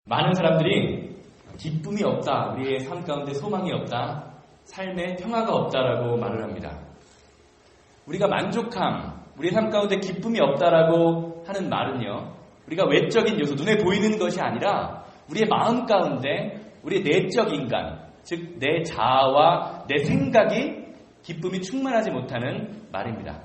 많은 사람들이 기쁨이 없다, 우리의 삶 가운데 소망이 없다, 삶에 평화가 없다라고 말을 합니다. 우리가 만족함, 우리의 삶 가운데 기쁨이 없다라고 하는 말은요, 우리가 외적인 요소, 눈에 보이는 것이 아니라 우리의 마음 가운데 우리의 내적 인간, 즉 내 자아와 내 생각이 기쁨이 충만하지 못하는 말입니다.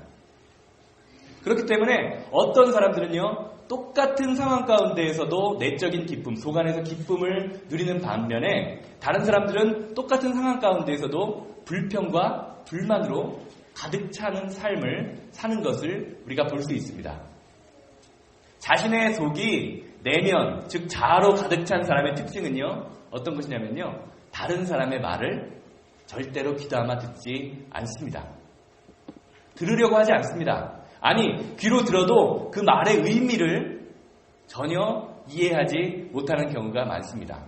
그렇기 때문에 어떤 사람들은요, 똑같은 상황 가운데에서도 내적인 기쁨, 속 안에서 기쁨을 누리는 반면에 다른 사람들은 똑같은 상황 가운데에서도 불평과 불만으로 가득 차는 삶을 사는 것을 우리가 볼 수 있습니다. 자신의 속이 내면, 즉 자아로 가득 찬 사람의 특징은요, 어떤 것이냐면요, 다른 사람의 말을 절대로 귀담아 듣지 않습니다. 들으려고 하지 않습니다. 아니, 귀로 들어도 그 말의 의미를 전혀 이해하지 못하는 경우가 많습니다.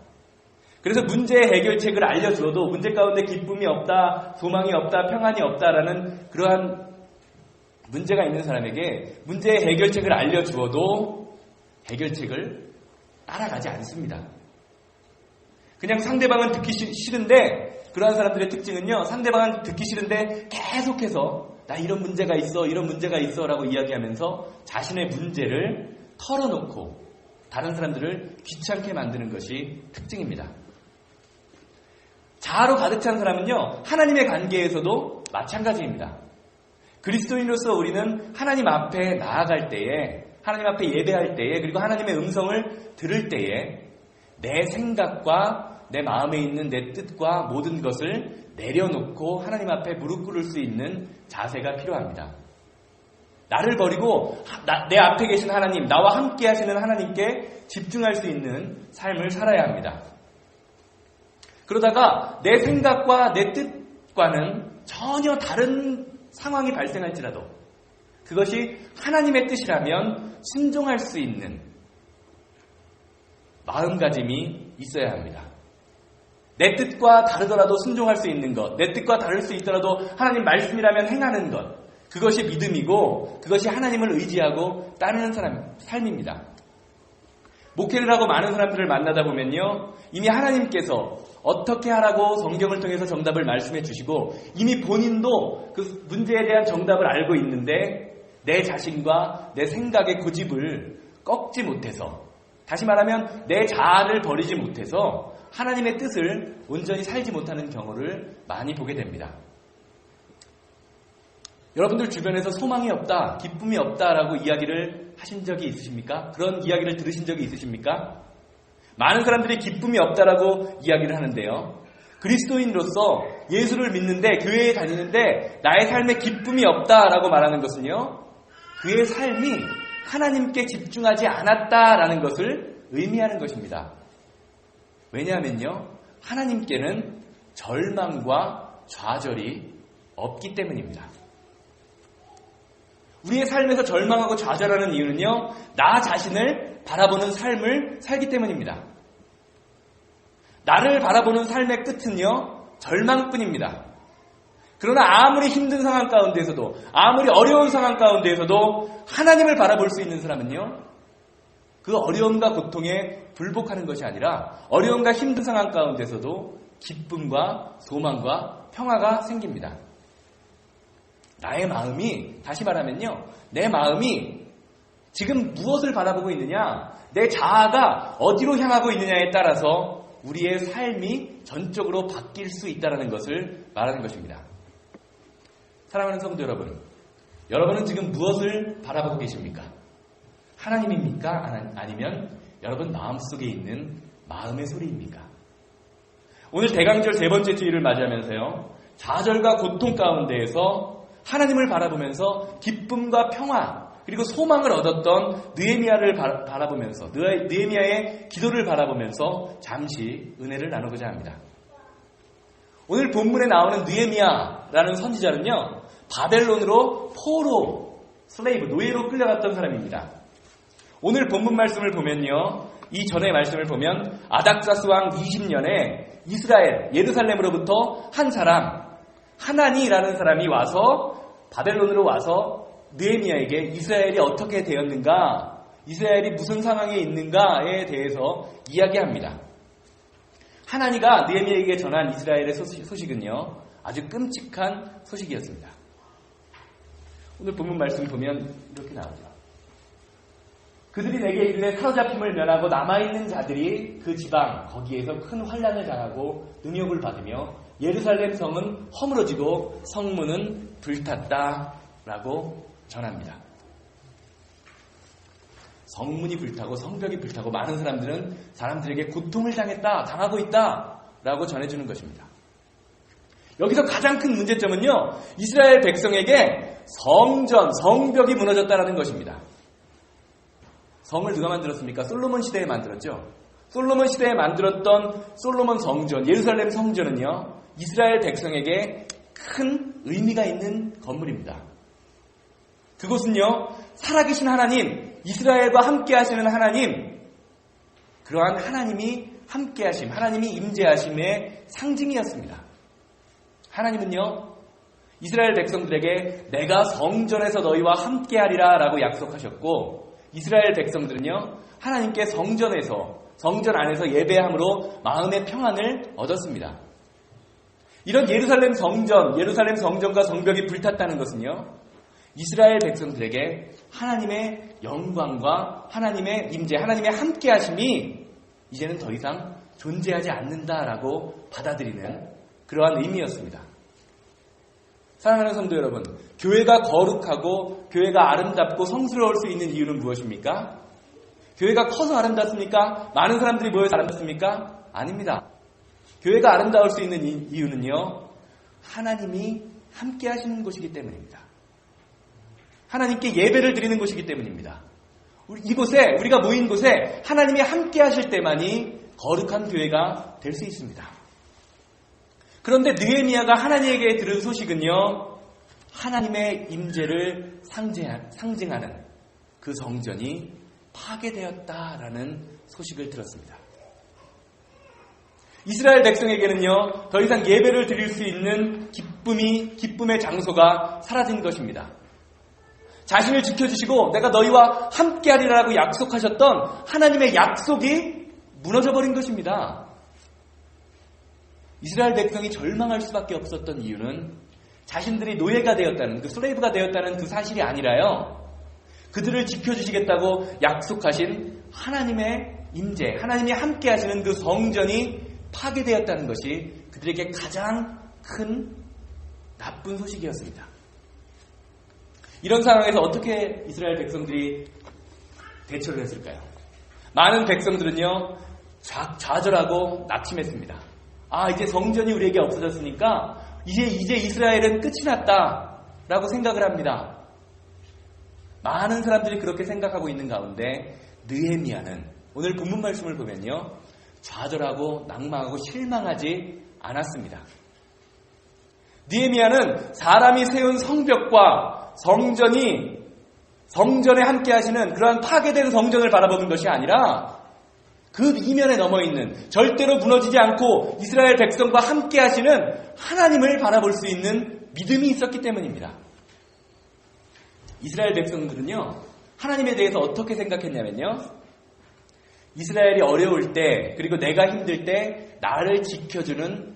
그래서 문제의 해결책을 알려주어도 문제 가운데 기쁨이 없다, 소망이 없다, 평안이 없다라는 그러한 문제가 있는 사람에게 문제의 해결책을 알려주어도 해결책을 따라가지 않습니다. 그냥 상대방은 듣기 싫은데, 그러한 사람들의 특징은요, 상대방은 듣기 싫은데 계속해서 나 이런 문제가 있어, 이런 문제가 있어 라고 이야기하면서 자신의 문제를 털어놓고 다른 사람들을 귀찮게 만드는 것이 특징입니다. 자아로 가득 찬 사람은요, 하나님의 관계에서도 마찬가지입니다. 그리스도인으로서 우리는 하나님 앞에 나아갈 때에, 하나님 앞에 예배할 때에, 그리고 하나님의 음성을 들을 때에 내 생각과 내 마음에 있는 내 뜻과 모든 것을 내려놓고 하나님 앞에 무릎 꿇을 수 있는 자세가 필요합니다. 나를 버리고 내 앞에 계신 하나님, 나와 함께 하시는 하나님께 집중할 수 있는 삶을 살아야 합니다. 그러다가 내 생각과 내 뜻과는 전혀 다른 상황이 발생할지라도 그것이 하나님의 뜻이라면 순종할 수 있는 마음가짐이 있어야 합니다. 내 뜻과 다르더라도 순종할 수 있는 것, 내 뜻과 다를 수 있더라도 하나님 말씀이라면 행하는 것, 그것이 믿음이고 그것이 하나님을 의지하고 따르는 삶입니다. 목회를 하고 많은 사람들을 만나다 보면요, 이미 하나님께서 어떻게 하라고 성경을 통해서 정답을 말씀해 주시고 이미 본인도 그 문제에 대한 정답을 알고 있는데 내 자신과 내 생각의 고집을 꺾지 못해서, 다시 말하면 내 자아를 버리지 못해서 하나님의 뜻을 온전히 살지 못하는 경우를 많이 보게 됩니다. 여러분들 주변에서 소망이 없다, 기쁨이 없다라고 이야기를 하신 적이 있으십니까? 그런 이야기를 들으신 적이 있으십니까? 많은 사람들이 기쁨이 없다라고 이야기를 하는데요, 그리스도인으로서 예수를 믿는데, 교회에 다니는데 나의 삶에 기쁨이 없다라고 말하는 것은요, 그의 삶이 하나님께 집중하지 않았다라는 것을 의미하는 것입니다. 왜냐하면요, 하나님께는 절망과 좌절이 없기 때문입니다. 우리의 삶에서 절망하고 좌절하는 이유는요, 나 자신을 바라보는 삶을 살기 때문입니다. 나를 바라보는 삶의 끝은요, 절망뿐입니다. 그러나 아무리 힘든 상황 가운데에서도, 아무리 어려운 상황 가운데에서도 하나님을 바라볼 수 있는 사람은요, 그 어려움과 고통에 불복하는 것이 아니라 어려움과 힘든 상황 가운데서도 기쁨과 소망과 평화가 생깁니다. 나의 마음이, 다시 말하면요, 내 마음이 지금 무엇을 바라보고 있느냐, 내 자아가 어디로 향하고 있느냐에 따라서 우리의 삶이 전적으로 바뀔 수 있다는 것을 말하는 것입니다. 사랑하는 성도 여러분, 여러분은 지금 무엇을 바라보고 계십니까? 하나님입니까? 아니면 여러분 마음속에 있는 마음의 소리입니까? 오늘 대강절 세 번째 주일을 맞이하면서요, 좌절과 고통 가운데에서 하나님을 바라보면서 기쁨과 평화 그리고 소망을 얻었던 느헤미야를 바라보면서, 느헤미야의 기도를 바라보면서 잠시 은혜를 나누고자 합니다. 오늘 본문에 나오는 느헤미야라는 선지자는요, 바벨론으로 포로, 슬레이브, 노예로 끌려갔던 사람입니다. 오늘 본문 말씀을 보면요, 이 전의 말씀을 보면 아닥사스 왕 20년에 이스라엘, 예루살렘으로부터 한 사람, 하나니라는 사람이 와서 바벨론으로 와서 느헤미야에게 이스라엘이 어떻게 되었는가, 이스라엘이 무슨 상황에 있는가에 대해서 이야기합니다. 하나니가 느헤미야에게 전한 이스라엘의 소식은요, 아주 끔찍한 소식이었습니다. 오늘 본문 말씀 보면 이렇게 나오죠. 그들이 내게 이르되 사로잡힘을 면하고 남아있는 자들이 그 지방 거기에서 큰 환난을 당하고 능욕을 받으며 예루살렘 성은 허물어지고 성문은 불탔다라고 전합니다. 성문이 불타고 성벽이 불타고 많은 사람들에게 고통을 당하고 있다라고 전해주는 것입니다. 여기서 가장 큰 문제점은요, 이스라엘 백성에게 성벽이 무너졌다는 것입니다. 성을 누가 만들었습니까? 솔로몬 시대에 만들었죠. 솔로몬 시대에 만들었던 솔로몬 성전, 예루살렘 성전은요, 이스라엘 백성에게 큰 의미가 있는 건물입니다. 그곳은요, 살아계신 하나님, 이스라엘과 함께 하시는 하나님, 그러한 하나님이 함께 하심, 하나님이 임재하심의 상징이었습니다. 하나님은요, 이스라엘 백성들에게 내가 성전에서 너희와 함께 하리라 라고 약속하셨고, 이스라엘 백성들은요, 하나님께 성전 안에서 예배함으로 마음의 평안을 얻었습니다. 이런 예루살렘 성전과 성벽이 불탔다는 것은요, 이스라엘 백성들에게 하나님의 영광과 하나님의 임재, 하나님의 함께 하심이 이제는 더 이상 존재하지 않는다라고 받아들이는 그러한 의미였습니다. 사랑하는 성도 여러분, 교회가 거룩하고 교회가 아름답고 성스러울 수 있는 이유는 무엇입니까? 교회가 커서 아름답습니까? 많은 사람들이 모여서 아름답습니까? 아닙니다. 교회가 아름다울 수 있는 이유는요, 하나님이 함께 하시는 곳이기 때문입니다. 하나님께 예배를 드리는 곳이기 때문입니다. 우리가 모인 곳에 하나님이 함께 하실 때만이 거룩한 교회가 될 수 있습니다. 그런데 느헤미야가 하나님에게 들은 소식은요, 하나님의 임재를 상징하는 그 성전이 파괴되었다라는 소식을 들었습니다. 이스라엘 백성에게는요, 더 이상 예배를 드릴 수 있는 기쁨의 장소가 사라진 것입니다. 자신을 지켜주시고 내가 너희와 함께하리라고 약속하셨던 하나님의 약속이 무너져버린 것입니다. 이스라엘 백성이 절망할 수밖에 없었던 이유는 자신들이 노예가 되었다는, 슬레이브가 되었다는 그 사실이 아니라요, 그들을 지켜주시겠다고 약속하신 하나님의 임재, 하나님이 함께 하시는 그 성전이 파괴되었다는 것이 그들에게 가장 큰 나쁜 소식이었습니다. 이런 상황에서 어떻게 이스라엘 백성들이 대처를 했을까요? 많은 백성들은요, 좌절하고 낙심했습니다. 이제 성전이 우리에게 없어졌으니까 이제 이스라엘은 끝이 났다라고 생각을 합니다. 많은 사람들이 그렇게 생각하고 있는 가운데 느헤미야는 오늘 본문 말씀을 보면요, 좌절하고 낭망하고 실망하지 않았습니다. 느헤미야는 사람이 세운 성벽과 성전에 함께 하시는 그러한 파괴된 성전을 바라보는 것이 아니라 그 이면에 넘어있는, 절대로 무너지지 않고 이스라엘 백성과 함께 하시는 하나님을 바라볼 수 있는 믿음이 있었기 때문입니다. 이스라엘 백성들은요, 하나님에 대해서 어떻게 생각했냐면요, 이스라엘이 어려울 때, 그리고 내가 힘들 때 나를 지켜주는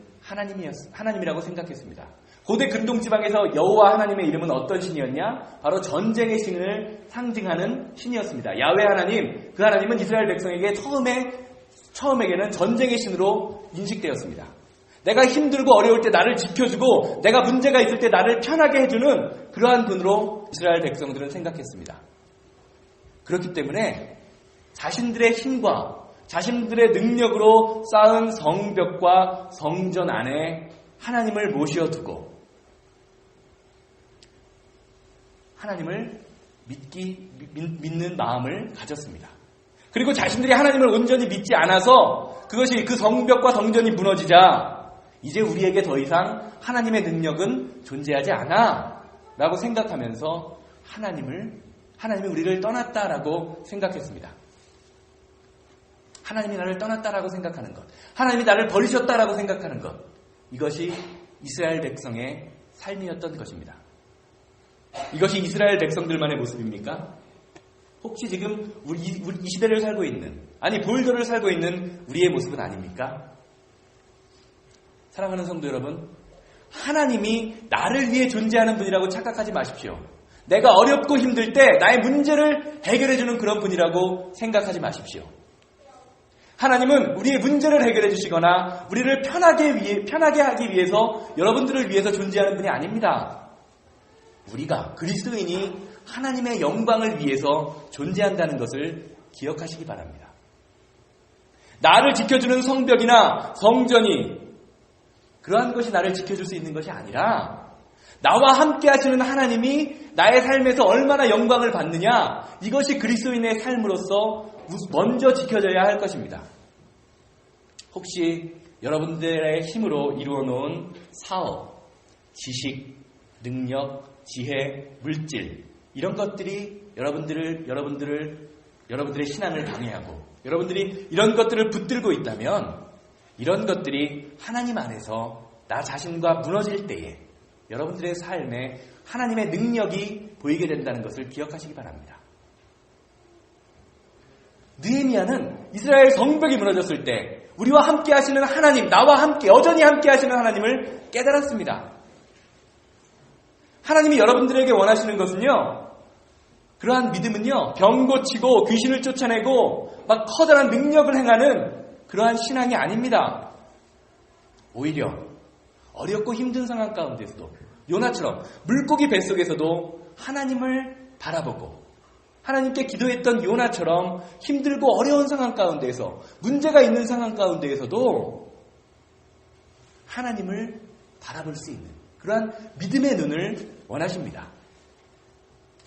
하나님이라고 생각했습니다. 고대 근동지방에서 여호와 하나님의 이름은 어떤 신이었냐? 바로 전쟁의 신을 상징하는 신이었습니다. 야훼 하나님, 그 하나님은 이스라엘 백성에게 처음에게는 전쟁의 신으로 인식되었습니다. 내가 힘들고 어려울 때 나를 지켜주고 내가 문제가 있을 때 나를 편하게 해주는 그러한 분으로 이스라엘 백성들은 생각했습니다. 그렇기 때문에 자신들의 힘과 자신들의 능력으로 쌓은 성벽과 성전 안에 하나님을 모셔두고 하나님을 믿는 마음을 가졌습니다. 그리고 자신들이 하나님을 온전히 믿지 않아서 그것이 그 성벽과 성전이 무너지자 이제 우리에게 더 이상 하나님의 능력은 존재하지 않아 라고 생각하면서 하나님이 우리를 떠났다라고 생각했습니다. 하나님이 나를 떠났다라고 생각하는 것, 하나님이 나를 버리셨다라고 생각하는 것, 이것이 이스라엘 백성의 삶이었던 것입니다. 이것이 이스라엘 백성들만의 모습입니까? 혹시 지금 우리 이 시대를 살고 있는, 아니 볼더를 살고 있는 우리의 모습은 아닙니까? 사랑하는 성도 여러분, 하나님이 나를 위해 존재하는 분이라고 착각하지 마십시오. 내가 어렵고 힘들 때 나의 문제를 해결해주는 그런 분이라고 생각하지 마십시오. 하나님은 우리의 문제를 해결해 주시거나 우리를 편하게 하기 위해서, 여러분들을 위해서 존재하는 분이 아닙니다. 우리가 그리스도인이 하나님의 영광을 위해서 존재한다는 것을 기억하시기 바랍니다. 나를 지켜주는 성벽이나 성전이 그러한 것이 나를 지켜줄 수 있는 것이 아니라, 나와 함께 하시는 하나님이 나의 삶에서 얼마나 영광을 받느냐, 이것이 그리스도인의 삶으로서 먼저 지켜져야 할 것입니다. 혹시 여러분들의 힘으로 이루어놓은 사업, 지식, 능력, 지혜, 물질, 이런 것들이 여러분들의 신앙을 방해하고 여러분들이 이런 것들을 붙들고 있다면, 이런 것들이 하나님 안에서 나 자신과 무너질 때에 여러분들의 삶에 하나님의 능력이 보이게 된다는 것을 기억하시기 바랍니다. 느헤미야는 이스라엘 성벽이 무너졌을 때 우리와 함께 하시는 하나님, 나와 함께 여전히 함께 하시는 하나님을 깨달았습니다. 하나님이 여러분들에게 원하시는 것은요, 그러한 믿음은요, 병 고치고 귀신을 쫓아내고 막 커다란 능력을 행하는 그러한 신앙이 아닙니다. 오히려 어렵고 힘든 상황 가운데서도 요나처럼 물고기 뱃속에서도 하나님을 바라보고, 하나님께 기도했던 요나처럼 힘들고 어려운 상황 가운데에서, 문제가 있는 상황 가운데에서도 하나님을 바라볼 수 있는 그러한 믿음의 눈을 원하십니다.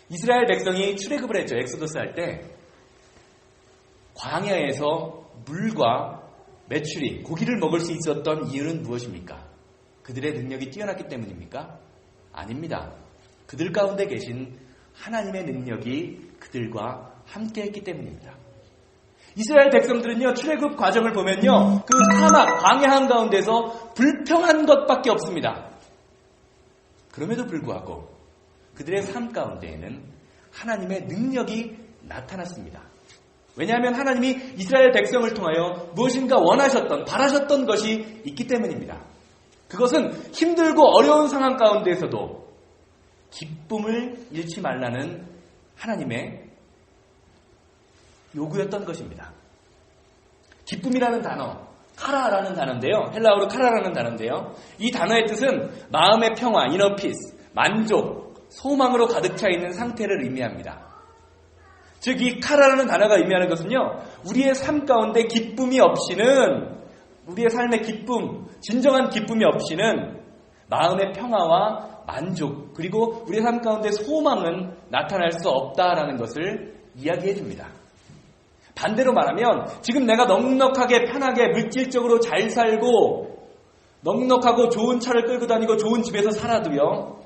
이스라엘 백성이 출애굽을 했죠. 엑소더스 할 때 광야에서 물과 메추리, 고기를 먹을 수 있었던 이유는 무엇입니까? 그들의 능력이 뛰어났기 때문입니까? 아닙니다. 그들 가운데 계신 하나님의 능력이 그들과 함께했기 때문입니다. 이스라엘 백성들은요, 출애굽 과정을 보면요, 그 사막, 광야 한가운데서 불평한 것밖에 없습니다. 그럼에도 불구하고 그들의 삶 가운데에는 하나님의 능력이 나타났습니다. 왜냐하면 하나님이 이스라엘 백성을 통하여 무엇인가 원하셨던, 바라셨던 것이 있기 때문입니다. 그것은 힘들고 어려운 상황 가운데에서도 기쁨을 잃지 말라는 하나님의 요구였던 것입니다. 기쁨이라는 단어, 카라라는 단어인데요. 헬라어로 카라라는 단어인데요. 이 단어의 뜻은 마음의 평화, 이너 피스, 만족, 소망으로 가득 차 있는 상태를 의미합니다. 즉, 이 카라라는 단어가 의미하는 것은요, 우리의 삶 가운데 기쁨이 없이는, 우리의 삶의 기쁨, 진정한 기쁨이 없이는 마음의 평화와 만족, 그리고 우리의 삶 가운데 소망은 나타날 수 없다라는 것을 이야기해 줍니다. 반대로 말하면, 지금 내가 넉넉하게 편하게 물질적으로 잘 살고 넉넉하고 좋은 차를 끌고 다니고 좋은 집에서 살아도요,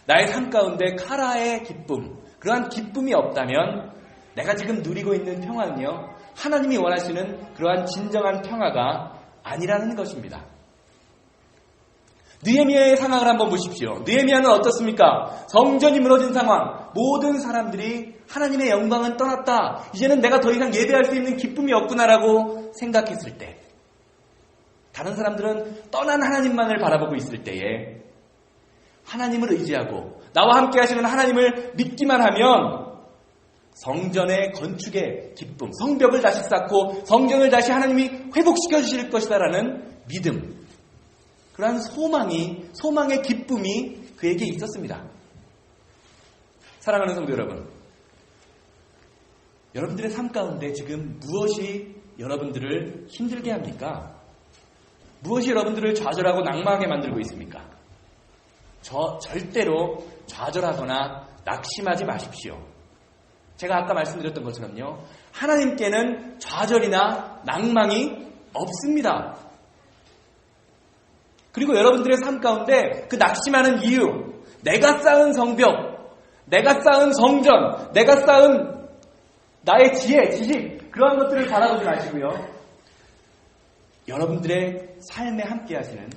나의 삶 가운데 카라의 기쁨, 그러한 기쁨이 없다면 내가 지금 누리고 있는 평화는요, 하나님이 원하시는 그러한 진정한 평화가 아니라는 것입니다. 느헤미야의 상황을 한번 보십시오. 느헤미야는 어떻습니까? 성전이 무너진 상황, 모든 사람들이 하나님의 영광은 떠났다, 이제는 내가 더 이상 예배할 수 있는 기쁨이 없구나라고 생각했을 때, 다른 사람들은 떠난 하나님만을 바라보고 있을 때에 하나님을 의지하고 나와 함께 하시는 하나님을 믿기만 하면 성전의 건축의 기쁨, 성벽을 다시 쌓고 성전을 다시 하나님이 회복시켜 주실 것이다라는 믿음, 그러한 소망의 기쁨이 그에게 있었습니다. 사랑하는 성도 여러분, 여러분들의 삶 가운데 지금 무엇이 여러분들을 힘들게 합니까? 무엇이 여러분들을 좌절하고 낙망하게 만들고 있습니까? 절대로 좌절하거나 낙심하지 마십시오. 제가 아까 말씀드렸던 것처럼요, 하나님께는 좌절이나 낭망이 없습니다. 그리고 여러분들의 삶 가운데 그 낙심하는 이유, 내가 쌓은 성벽, 내가 쌓은 성전, 내가 쌓은 나의 지혜, 지식, 그러한 것들을 바라보지 마시고요, 여러분들의 삶에 함께 하시는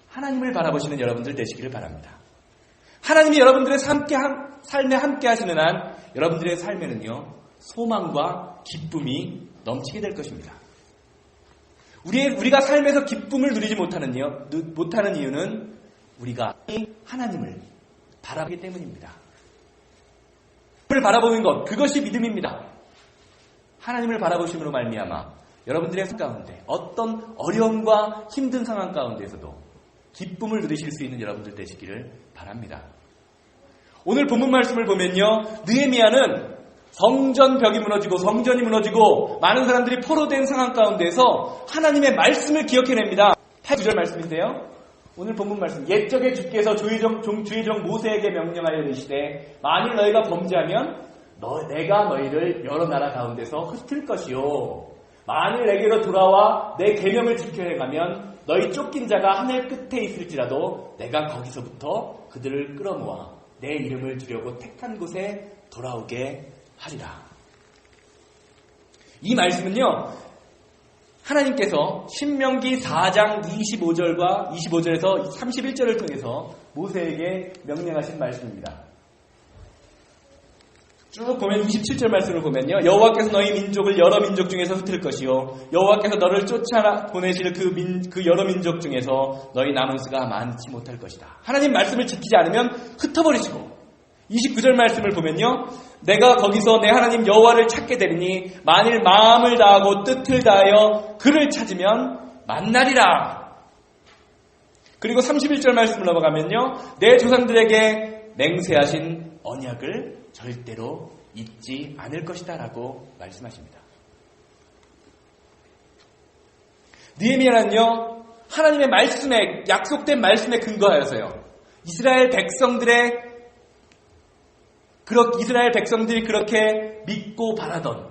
하나님을 바라보시는 여러분들 되시기를 바랍니다. 하나님이 여러분들의 삶에 함께 하시는 한 여러분들의 삶에는요, 소망과 기쁨이 넘치게 될 것입니다. 우리가 삶에서 기쁨을 누리지 못하는 이유는 우리가 하나님을 바라보기 때문입니다. 하나님을 바라보는 것, 그것이 믿음입니다. 하나님을 바라보심으로 말미암아 여러분들의 삶 가운데 어떤 어려움과 힘든 상황 가운데에서도 기쁨을 누리실 수 있는 여러분들 되시기를 바랍니다. 오늘 본문 말씀을 보면요, 느헤미야는 성전 벽이 무너지고 성전이 무너지고 많은 사람들이 포로된 상황 가운데서 하나님의 말씀을 기억해냅니다. 8절 말씀인데요. 오늘 본문 말씀, 옛적에 주께서 주의종 모세에게 명령하여 이르시되 만일 너희가 범죄하면 내가 너희를 여러 나라 가운데서 흩을 것이요 만일 내게로 돌아와 내 계명을 지켜 행하면 너희 쫓긴 자가 하늘 끝에 있을지라도 내가 거기서부터 그들을 끌어모아 내 이름을 두려고 택한 곳에 돌아오게 하리라. 이 말씀은요, 하나님께서 신명기 4장 25절에서 31절을 통해서 모세에게 명령하신 말씀입니다. 쭉 보면 27절 말씀을 보면요, 여호와께서 너희 민족을 여러 민족 중에서 흩을 것이요 여호와께서 너를 쫓아 보내실 그 여러 민족 중에서 너희 남은 수가 많지 못할 것이다. 하나님 말씀을 지키지 않으면 흩어버리시고, 29절 말씀을 보면요, 내가 거기서 내 하나님 여호와를 찾게 되리니 만일 마음을 다하고 뜻을 다하여 그를 찾으면 만나리라. 그리고 31절 말씀을 넘어가면요, 내 조상들에게 맹세하신 언약을 절대로 잊지 않을 것이다 라고 말씀하십니다. 느헤미야는요, 하나님의 말씀에, 약속된 말씀에 근거하여서요, 이스라엘 백성들이 그렇게 믿고 바라던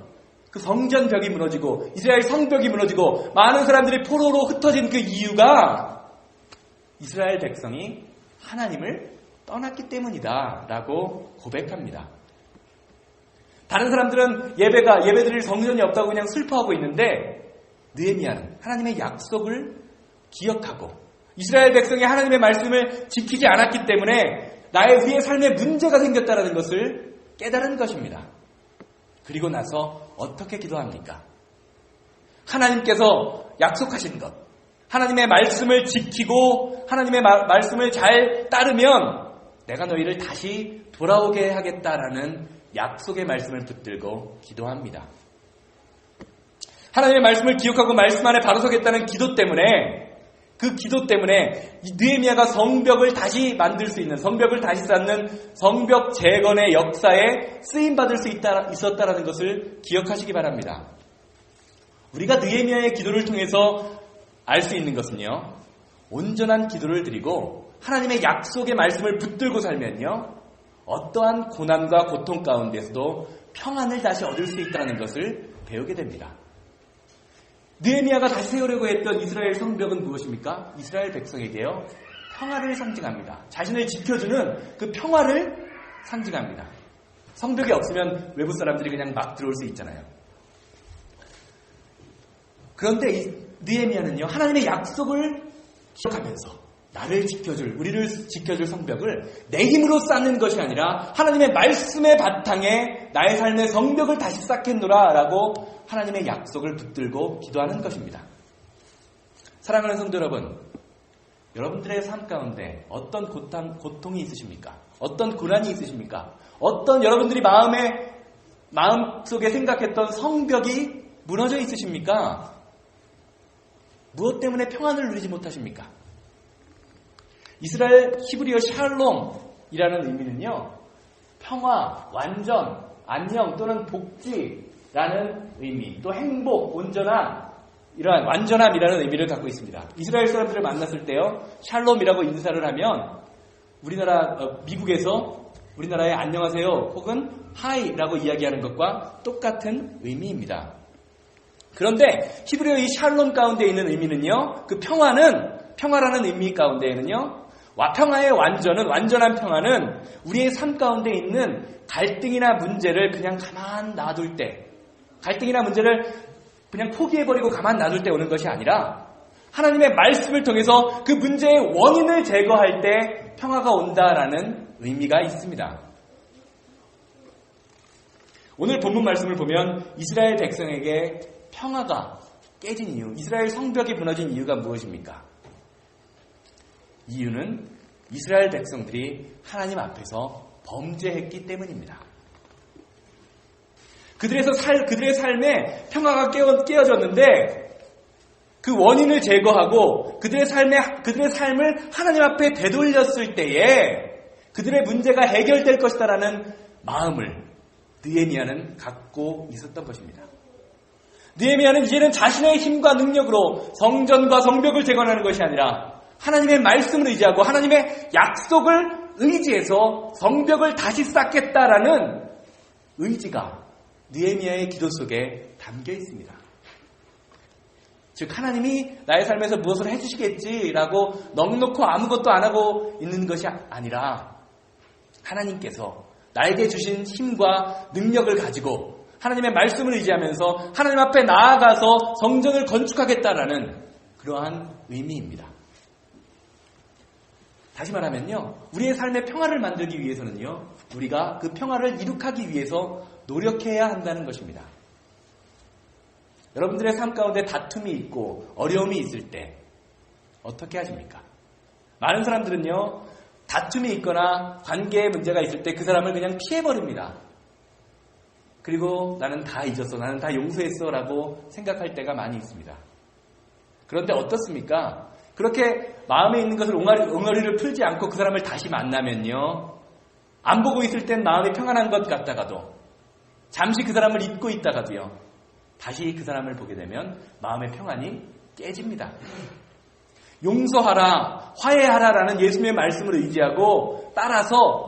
그 성전벽이 무너지고 이스라엘 성벽이 무너지고 많은 사람들이 포로로 흩어진 그 이유가 이스라엘 백성이 하나님을 떠났기 때문이다 라고 고백합니다. 다른 사람들은 예배드릴 성전이 없다고 그냥 슬퍼하고 있는데, 느헤미야는 하나님의 약속을 기억하고 이스라엘 백성이 하나님의 말씀을 지키지 않았기 때문에 우리의 삶에 문제가 생겼다는 것을 깨달은 것입니다. 그리고 나서 어떻게 기도합니까? 하나님께서 약속하신 것, 하나님의 말씀을 지키고 하나님의 말씀을 잘 따르면 내가 너희를 다시 돌아오게 하겠다라는 약속의 말씀을 붙들고 기도합니다. 하나님의 말씀을 기억하고 말씀 안에 바로 서겠다는 기도 때문에, 그 기도 때문에 느헤미야가 성벽을 다시 만들 수 있는, 성벽을 다시 쌓는 성벽 재건의 역사에 쓰임받을 수 있었다라는 것을 기억하시기 바랍니다. 우리가 느헤미야의 기도를 통해서 알 수 있는 것은요, 온전한 기도를 드리고 하나님의 약속의 말씀을 붙들고 살면요, 어떠한 고난과 고통 가운데서도 평안을 다시 얻을 수 있다는 것을 배우게 됩니다. 느헤미야가 다시 세우려고 했던 이스라엘 성벽은 무엇입니까? 이스라엘 백성에게요, 평화를 상징합니다. 자신을 지켜주는 그 평화를 상징합니다. 성벽이 없으면 외부 사람들이 그냥 막 들어올 수 있잖아요. 그런데 이 느헤미야는요, 하나님의 약속을 기억하면서 우리를 지켜줄 성벽을 내 힘으로 쌓는 것이 아니라 하나님의 말씀의 바탕에 나의 삶의 성벽을 다시 쌓겠노라 라고 하나님의 약속을 붙들고 기도하는 것입니다. 사랑하는 성도 여러분, 여러분들의 삶 가운데 어떤 고통이 있으십니까? 어떤 고난이 있으십니까? 어떤 여러분들이 마음속에 생각했던 성벽이 무너져 있으십니까? 무엇 때문에 평안을 누리지 못하십니까? 이스라엘 히브리어 샬롬이라는 의미는요, 평화, 완전, 안녕 또는 복지라는 의미, 또 행복, 온전함, 이러한 완전함이라는 의미를 갖고 있습니다. 이스라엘 사람들을 만났을 때요, 샬롬이라고 인사를 하면 미국에서 우리나라에 안녕하세요 혹은 하이라고 이야기하는 것과 똑같은 의미입니다. 그런데 히브리어 이 샬롬 가운데 있는 의미는요, 그 평화라는 의미 가운데에는요, 평화의 완전한 평화는 우리의 삶 가운데 있는 갈등이나 문제를 그냥 가만 놔둘 때, 갈등이나 문제를 그냥 포기해버리고 가만 놔둘 때 오는 것이 아니라 하나님의 말씀을 통해서 그 문제의 원인을 제거할 때 평화가 온다라는 의미가 있습니다. 오늘 본문 말씀을 보면 이스라엘 백성에게 평화가 깨진 이유, 이스라엘 성벽이 무너진 이유가 무엇입니까? 이유는 이스라엘 백성들이 하나님 앞에서 범죄했기 때문입니다. 그들의 삶에 평화가 깨어졌는데 그 원인을 제거하고 그들의 삶을 하나님 앞에 되돌렸을 때에 그들의 문제가 해결될 것이다라는 마음을 느헤미야는 갖고 있었던 것입니다. 느헤미야는 이제는 자신의 힘과 능력으로 성전과 성벽을 재건하는 것이 아니라 하나님의 말씀을 의지하고 하나님의 약속을 의지해서 성벽을 다시 쌓겠다라는 의지가 느헤미야의 기도 속에 담겨 있습니다. 즉 하나님이 나의 삶에서 무엇을 해주시겠지라고 넉넉히 아무것도 안 하고 있는 것이 아니라 하나님께서 나에게 주신 힘과 능력을 가지고 하나님의 말씀을 의지하면서 하나님 앞에 나아가서 성전을 건축하겠다라는 그러한 의미입니다. 다시 말하면요, 우리의 삶의 평화를 만들기 위해서는요, 우리가 그 평화를 이룩하기 위해서 노력해야 한다는 것입니다. 여러분들의 삶 가운데 다툼이 있고 어려움이 있을 때 어떻게 하십니까? 많은 사람들은요, 다툼이 있거나 관계에 문제가 있을 때 그 사람을 그냥 피해버립니다. 그리고 나는 다 잊었어, 나는 다 용서했어 라고 생각할 때가 많이 있습니다. 그런데 어떻습니까? 그렇게 마음에 있는 것을 옹알이를 풀지 않고 그 사람을 다시 만나면요, 안 보고 있을 땐 마음이 평안한 것 같다가도 잠시 그 사람을 잊고 있다가도요, 다시 그 사람을 보게 되면 마음의 평안이 깨집니다. 용서하라, 화해하라라는 예수님의 말씀을 의지하고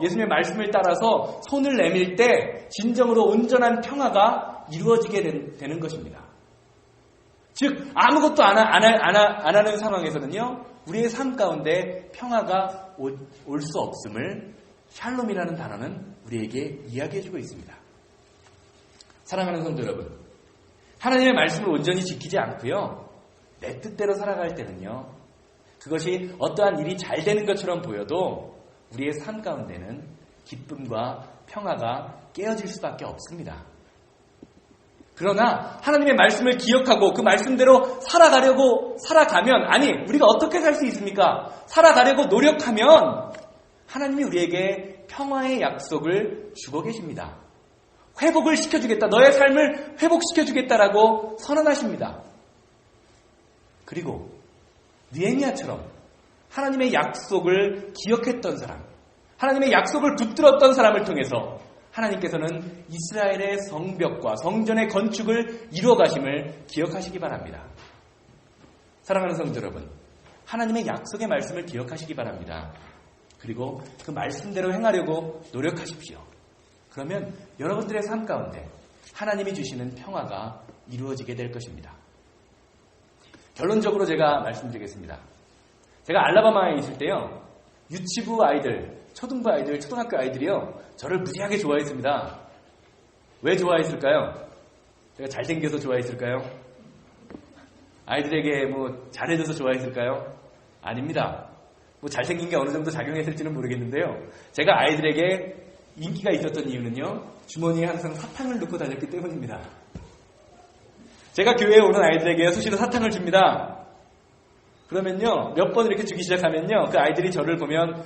예수님의 말씀을 따라서 손을 내밀 때 진정으로 온전한 평화가 이루어지게 되는 것입니다. 즉 아무것도 안 하는 상황에서는요, 우리의 삶 가운데 평화가 올 수 없음을 샬롬이라는 단어는 우리에게 이야기해주고 있습니다. 사랑하는 성도 여러분, 하나님의 말씀을 온전히 지키지 않고요, 내 뜻대로 살아갈 때는요, 그것이 어떠한 일이 잘 되는 것처럼 보여도 우리의 삶 가운데는 기쁨과 평화가 깨어질 수밖에 없습니다. 그러나 하나님의 말씀을 기억하고 그 말씀대로 살아가면, 우리가 어떻게 살 수 있습니까? 살아가려고 노력하면 하나님이 우리에게 평화의 약속을 주고 계십니다. 회복을 시켜주겠다, 너의 삶을 회복시켜주겠다라고 선언하십니다. 그리고 느헤미야처럼 하나님의 약속을 기억했던 사람, 하나님의 약속을 붙들었던 사람을 통해서 하나님께서는 이스라엘의 성벽과 성전의 건축을 이루어 가심을 기억하시기 바랍니다. 사랑하는 성도 여러분, 하나님의 약속의 말씀을 기억하시기 바랍니다. 그리고 그 말씀대로 행하려고 노력하십시오. 그러면 여러분들의 삶 가운데 하나님이 주시는 평화가 이루어지게 될 것입니다. 결론적으로 제가 말씀드리겠습니다. 제가 알라바마에 있을 때요, 유치부 아이들, 초등부 아이들, 초등학교 아이들이요, 저를 무지하게 좋아했습니다. 왜 좋아했을까요? 제가 잘생겨서 좋아했을까요? 아이들에게 잘해줘서 좋아했을까요? 아닙니다. 잘생긴 게 어느 정도 작용했을지는 모르겠는데요, 제가 아이들에게 인기가 있었던 이유는요, 주머니에 항상 사탕을 넣고 다녔기 때문입니다. 제가 교회에 오는 아이들에게 수시로 사탕을 줍니다. 그러면요, 몇 번 이렇게 주기 시작하면요, 그 아이들이 저를 보면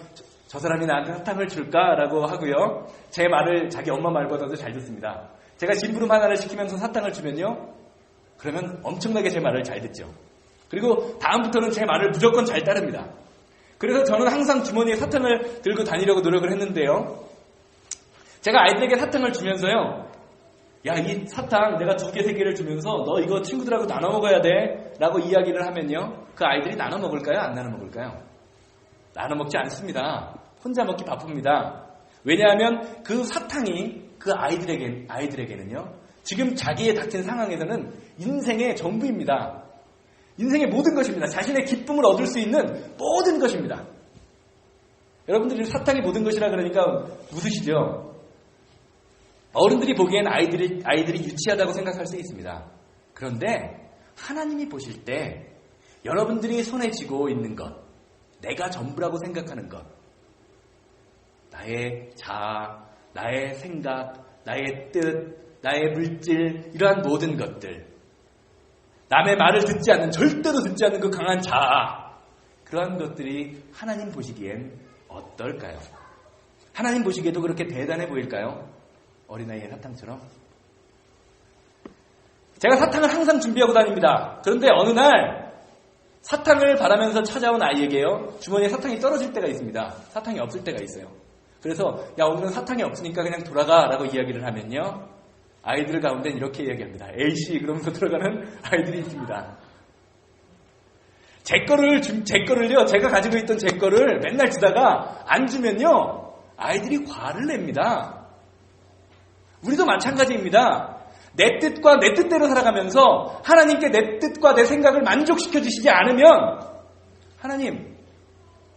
저 사람이 나한테 사탕을 줄까라고 하고요, 제 말을 자기 엄마 말보다도 잘 듣습니다. 제가 심부름 하나를 시키면서 사탕을 주면요, 그러면 엄청나게 제 말을 잘 듣죠. 그리고 다음부터는 제 말을 무조건 잘 따릅니다. 그래서 저는 항상 주머니에 사탕을 들고 다니려고 노력을 했는데요, 제가 아이들에게 사탕을 주면서요, 야, 이 사탕 내가 2개, 3개를 주면서 너 이거 친구들하고 나눠 먹어야 돼 라고 이야기를 하면요, 그 아이들이 나눠 먹을까요? 안 나눠 먹을까요? 나눠 먹지 않습니다. 혼자 먹기 바쁩니다. 왜냐하면 그 사탕이 그 아이들에게는요, 지금 자기의 닥친 상황에서는 인생의 전부입니다. 인생의 모든 것입니다. 자신의 기쁨을 얻을 수 있는 모든 것입니다. 여러분들이 사탕이 모든 것이라 그러니까 웃으시죠? 어른들이 보기엔 아이들이 유치하다고 생각할 수 있습니다. 그런데 하나님이 보실 때 여러분들이 손에 쥐고 있는 것, 내가 전부라고 생각하는 것, 나의 자아, 나의 생각, 나의 뜻, 나의 물질, 이러한 모든 것들, 남의 말을 듣지 않는, 절대로 듣지 않는 그 강한 자아, 그러한 것들이 하나님 보시기엔 어떨까요? 하나님 보시기에도 그렇게 대단해 보일까요? 어린아이의 사탕처럼. 제가 사탕을 항상 준비하고 다닙니다. 그런데 어느 날 사탕을 바라면서 찾아온 아이에게요, 주머니에 사탕이 떨어질 때가 있습니다. 사탕이 없을 때가 있어요. 그래서 야, 오늘은 사탕이 없으니까 그냥 돌아가 라고 이야기를 하면요, 아이들 가운데는 이렇게 이야기합니다. 에이씨, 그러면서 들어가는 아이들이 있습니다. 제 거를요, 제가 가지고 있던 제 거를 맨날 주다가 안 주면요, 아이들이 화를 냅니다. 우리도 마찬가지입니다. 내 뜻과 내 뜻대로 살아가면서 하나님께 내 뜻과 내 생각을 만족시켜 주시지 않으면, 하나님,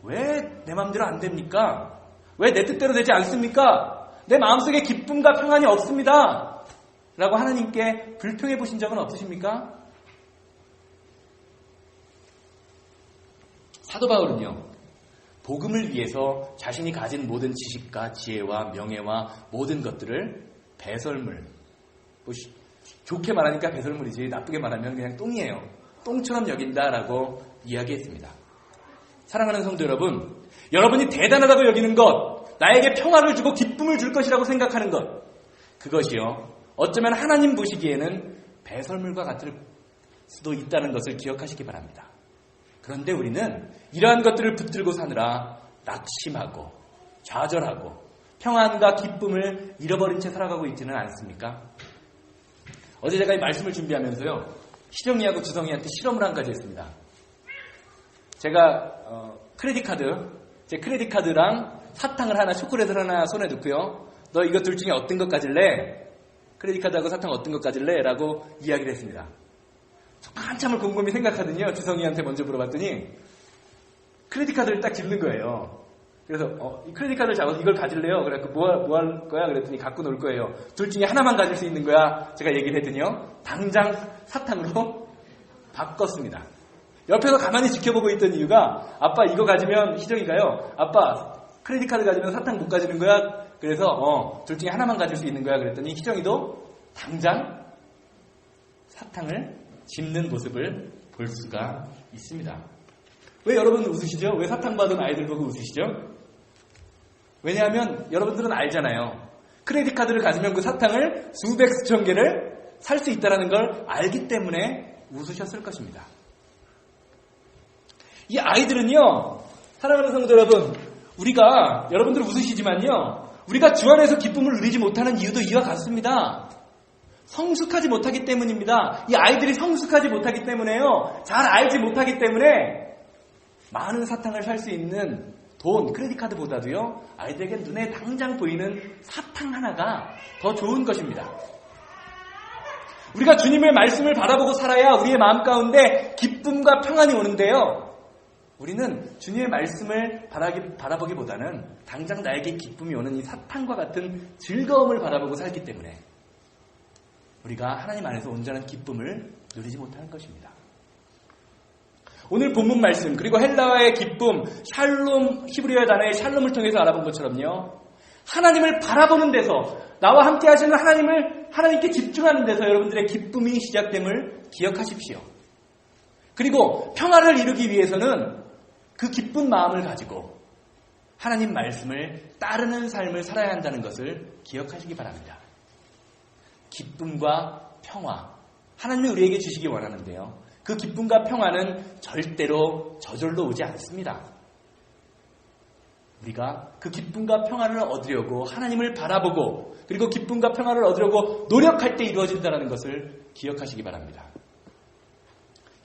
왜 내 마음대로 안 됩니까? 왜 내 뜻대로 되지 않습니까? 내 마음속에 기쁨과 평안이 없습니다. 라고 하나님께 불평해 보신 적은 없으십니까? 사도 바울은요, 복음을 위해서 자신이 가진 모든 지식과 지혜와 명예와 모든 것들을 배설물, 좋게 말하니까 배설물이지 나쁘게 말하면 그냥 똥이에요. 똥처럼 여긴다라고 이야기했습니다. 사랑하는 성도 여러분, 여러분이 대단하다고 여기는 것, 나에게 평화를 주고 기쁨을 줄 것이라고 생각하는 것, 그것이요, 어쩌면 하나님 보시기에는 배설물과 같을 수도 있다는 것을 기억하시기 바랍니다. 그런데 우리는 이러한 것들을 붙들고 사느라 낙심하고 좌절하고 평안과 기쁨을 잃어버린 채 살아가고 있지는 않습니까? 어제 제가 이 말씀을 준비하면서요, 희정이하고 주성이한테 실험을 한 가지 했습니다. 제가 제 크레딧 카드랑 사탕을 하나, 초콜릿을 하나 손에 넣고요, 너 이거 둘 중에 어떤 것 가질래? 크레딧 카드하고 사탕 어떤 것 가질래? 라고 이야기를 했습니다. 한참을 곰곰이 생각하더니요, 주성이한테 먼저 물어봤더니 크레딧 카드를 딱 집는 거예요. 그래서 이 크레딧 카드를 잡아서 이걸 가질래요? 그래서 뭐 할 거야? 그랬더니 갖고 놀 거예요. 둘 중에 하나만 가질 수 있는 거야. 제가 얘기를 했더니요, 당장 사탕으로 바꿨습니다. 옆에서 가만히 지켜보고 있던 이유가, 아빠 이거 가지면, 희정이가요, 아빠 크레딧 카드 가지면 사탕 못 가지는 거야? 그래서 둘 중에 하나만 가질 수 있는 거야. 그랬더니 희정이도 당장 사탕을 집는 모습을 볼 수가 있습니다. 왜 여러분 웃으시죠? 왜 사탕 받은 아이들 보고 웃으시죠? 왜냐하면 여러분들은 알잖아요. 크레딧 카드를 가지면 그 사탕을 수백 수천 개를 살 수 있다는 걸 알기 때문에 웃으셨을 것입니다. 이 아이들은요, 사랑하는 성도 여러분, 우리가, 여러분들 웃으시지만요, 우리가 주 안에서 기쁨을 누리지 못하는 이유도 이와 같습니다. 성숙하지 못하기 때문입니다. 이 아이들이 성숙하지 못하기 때문에요, 잘 알지 못하기 때문에 많은 사탕을 살 수 있는 돈, 크레딧 카드보다도요, 아이들에게 눈에 당장 보이는 사탕 하나가 더 좋은 것입니다. 우리가 주님의 말씀을 바라보고 살아야 우리의 마음 가운데 기쁨과 평안이 오는데요, 우리는 주님의 말씀을 바라보기보다는 당장 나에게 기쁨이 오는 이 사탕과 같은 즐거움을 바라보고 살기 때문에 우리가 하나님 안에서 온전한 기쁨을 누리지 못하는 것입니다. 오늘 본문 말씀, 그리고 헬라어의 기쁨, 샬롬, 히브리어 단어의 샬롬을 통해서 알아본 것처럼요, 하나님을 바라보는 데서, 나와 함께 하시는 하나님께 집중하는 데서 여러분들의 기쁨이 시작됨을 기억하십시오. 그리고 평화를 이루기 위해서는 그 기쁜 마음을 가지고 하나님 말씀을 따르는 삶을 살아야 한다는 것을 기억하시기 바랍니다. 기쁨과 평화, 하나님이 우리에게 주시기 원하는데요, 그 기쁨과 평화는 절대로 저절로 오지 않습니다. 우리가 그 기쁨과 평화를 얻으려고 하나님을 바라보고, 그리고 기쁨과 평화를 얻으려고 노력할 때 이루어진다는 것을 기억하시기 바랍니다.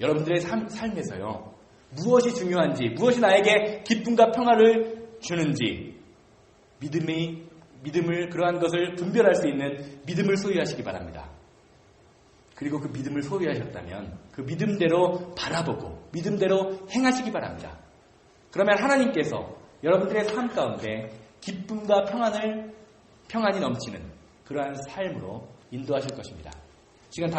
여러분들의 삶에서요, 무엇이 중요한지, 무엇이 나에게 기쁨과 평화를 주는지, 믿음을, 그러한 것을 분별할 수 있는 믿음을 소유하시기 바랍니다. 그리고 그 믿음을 소유하셨다면 그 믿음대로 바라보고 믿음대로 행하시기 바랍니다. 그러면 하나님께서 여러분들의 삶 가운데 기쁨과 평안이 넘치는 그러한 삶으로 인도하실 것입니다.